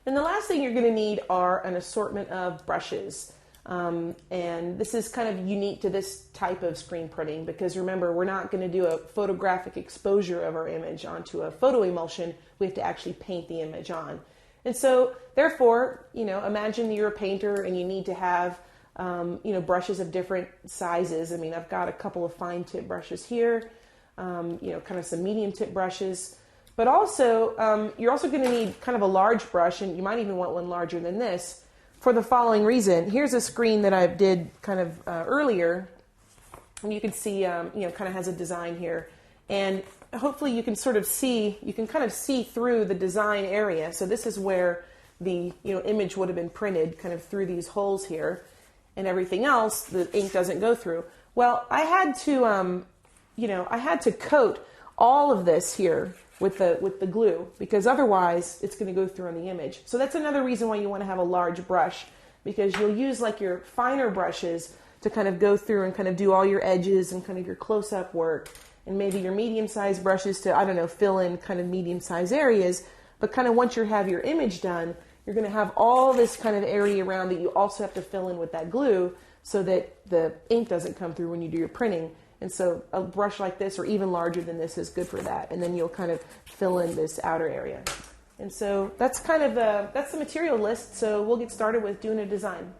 And the last thing you're going to need are an assortment of brushes. And this is kind of unique to this type of screen printing because remember, we're not going to do a photographic exposure of our image onto a photo emulsion. We have to actually paint the image on. And so therefore, imagine you're a painter and you need to have, brushes of different sizes. I mean, I've got a couple of fine tip brushes here, kind of some medium tip brushes. But also, you're also going to need kind of a large brush, and you might even want one larger than this for the following reason. Here's a screen that I did kind of earlier, and you can see, kind of has a design here. And hopefully you can kind of see through the design area. So this is where the, image would have been printed kind of through these holes here, and everything else, the ink doesn't go through. Well, I had to coat all of this here with the glue, because otherwise it's going to go through on the image. So that's another reason why you want to have a large brush, because you'll use like your finer brushes to kind of go through and kind of do all your edges and kind of your close-up work, and maybe your medium-sized brushes to, fill in kind of medium-sized areas. But kind of once you have your image done, you're going to have all this kind of area around that you also have to fill in with that glue so that the ink doesn't come through when you do your printing. And so a brush like this, or even larger than this, is good for that. And then you'll kind of fill in this outer area. And so that's kind of that's the material list. So we'll get started with doing a design.